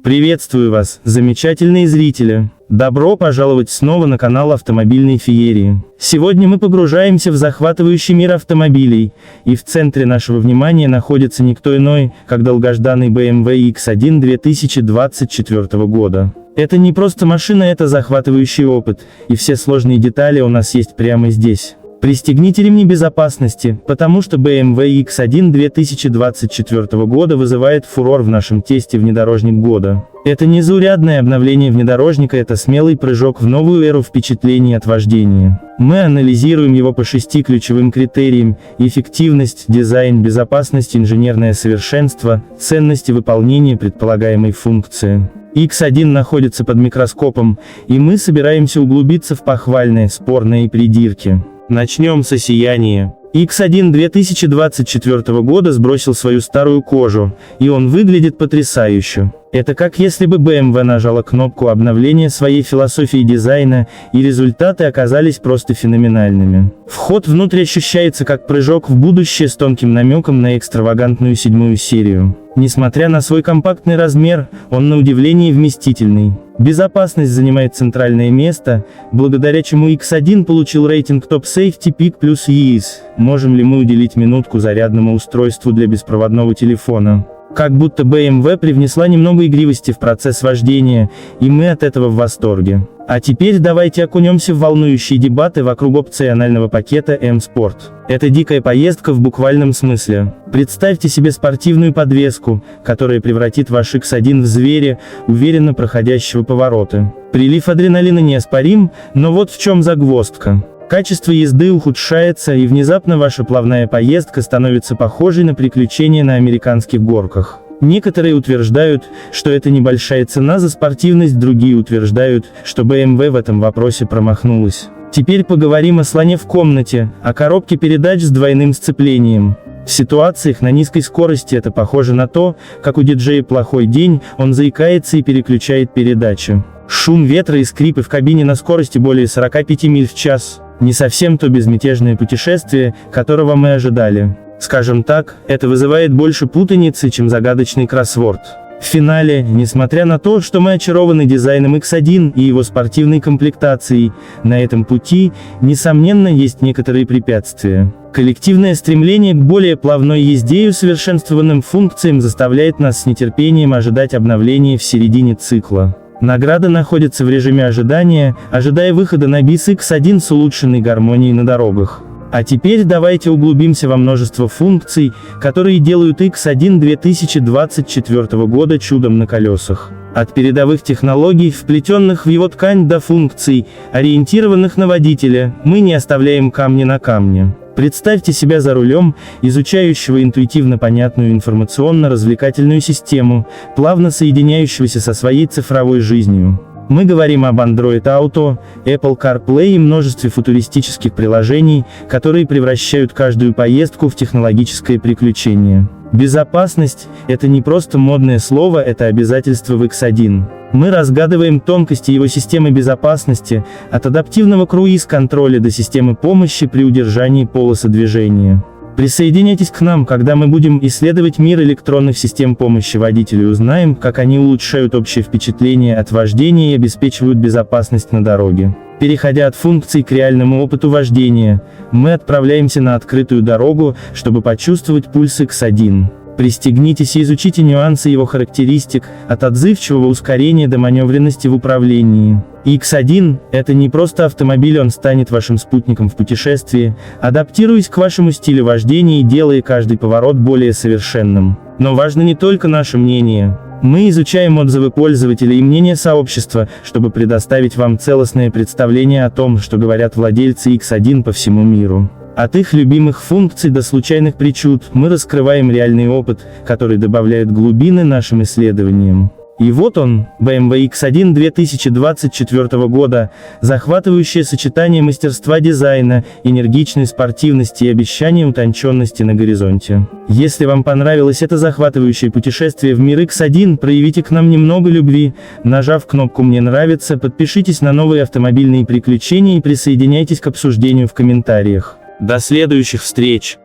Приветствую вас, замечательные зрители! Добро пожаловать снова на канал Автомобильной Феерии. Сегодня мы погружаемся в захватывающий мир автомобилей, и в центре нашего внимания находится никто иной, как долгожданный BMW X1 2024 года. Это не просто машина, это захватывающий опыт, и все сложные детали у нас есть прямо здесь. Пристегните ремни безопасности, потому что BMW X1 2024 года вызывает фурор в нашем тесте «Внедорожник года». Это не заурядное обновление внедорожника, это смелый прыжок в новую эру впечатлений от вождения. Мы анализируем его по 6 ключевым критериям: эффективность, дизайн, безопасность, инженерное совершенство, ценность и выполнение предполагаемой функции. X1 находится под микроскопом, и мы собираемся углубиться в похвальные, спорные придирки. Начнем со сияния. X1 2024 года сбросил свою старую кожу, и он выглядит потрясающе. Это как если бы BMW нажала кнопку обновления своей философии дизайна, и результаты оказались просто феноменальными. Вход внутрь ощущается как прыжок в будущее с тонким намеком на экстравагантную 7-ю серию. Несмотря на свой компактный размер, он на удивление вместительный. Безопасность занимает центральное место, благодаря чему X1 получил рейтинг Top Safety Pick плюс EAS. Можем ли мы уделить минутку зарядному устройству для беспроводного телефона? Как будто BMW привнесла немного игривости в процесс вождения, и мы от этого в восторге. А теперь давайте окунемся в волнующие дебаты вокруг опционального пакета M-Sport. Это дикая поездка в буквальном смысле. Представьте себе спортивную подвеску, которая превратит ваш X1 в зверя, уверенно проходящего повороты. Прилив адреналина неоспорим, но вот в чем загвоздка. Качество езды ухудшается, и внезапно ваша плавная поездка становится похожей на приключение на американских горках. Некоторые утверждают, что это небольшая цена за спортивность, другие утверждают, что BMW в этом вопросе промахнулась. Теперь поговорим о слоне в комнате, о коробке передач с двойным сцеплением. В ситуациях на низкой скорости это похоже на то, как у диджея плохой день, он заикается и переключает передачи. Шум ветра и скрипы в кабине на скорости более 45 миль в час. Не совсем то безмятежное путешествие, которого мы ожидали. Скажем так, это вызывает больше путаницы, чем загадочный кроссворд. В финале, несмотря на то, что мы очарованы дизайном X1 и его спортивной комплектацией, на этом пути, несомненно, есть некоторые препятствия. Коллективное стремление к более плавной езде и усовершенствованным функциям заставляет нас с нетерпением ожидать обновления в середине цикла. Награда находится в режиме ожидания, ожидая выхода на BIS X1 с улучшенной гармонией на дорогах. А теперь давайте углубимся во множество функций, которые делают X1 2024 года чудом на колесах. От передовых технологий, вплетенных в его ткань, до функций, ориентированных на водителя, мы не оставляем камня на камне. Представьте себя за рулем, изучающего интуитивно понятную информационно-развлекательную систему, плавно соединяющегося со своей цифровой жизнью. Мы говорим об Android Auto, Apple CarPlay и множестве футуристических приложений, которые превращают каждую поездку в технологическое приключение. Безопасность – это не просто модное слово, это обязательство в X1. Мы разгадываем тонкости его системы безопасности, от адаптивного круиз-контроля до системы помощи при удержании полосы движения. Присоединяйтесь к нам, когда мы будем исследовать мир электронных систем помощи водителю и узнаем, как они улучшают общее впечатление от вождения и обеспечивают безопасность на дороге. Переходя от функций к реальному опыту вождения, мы отправляемся на открытую дорогу, чтобы почувствовать пульс X1. Пристегнитесь и изучите нюансы его характеристик, от отзывчивого ускорения до маневренности в управлении. X1 – это не просто автомобиль, он станет вашим спутником в путешествии, адаптируясь к вашему стилю вождения и делая каждый поворот более совершенным. Но важно не только наше мнение. Мы изучаем отзывы пользователей и мнения сообщества, чтобы предоставить вам целостное представление о том, что говорят владельцы X1 по всему миру. От их любимых функций до случайных причуд, мы раскрываем реальный опыт, который добавляет глубины нашим исследованиям. И вот он, BMW X1 2024 года, захватывающее сочетание мастерства дизайна, энергичной спортивности и обещания утонченности на горизонте. Если вам понравилось это захватывающее путешествие в мир X1, проявите к нам немного любви, нажав кнопку «Мне нравится», подпишитесь на новые автомобильные приключения и присоединяйтесь к обсуждению в комментариях. До следующих встреч!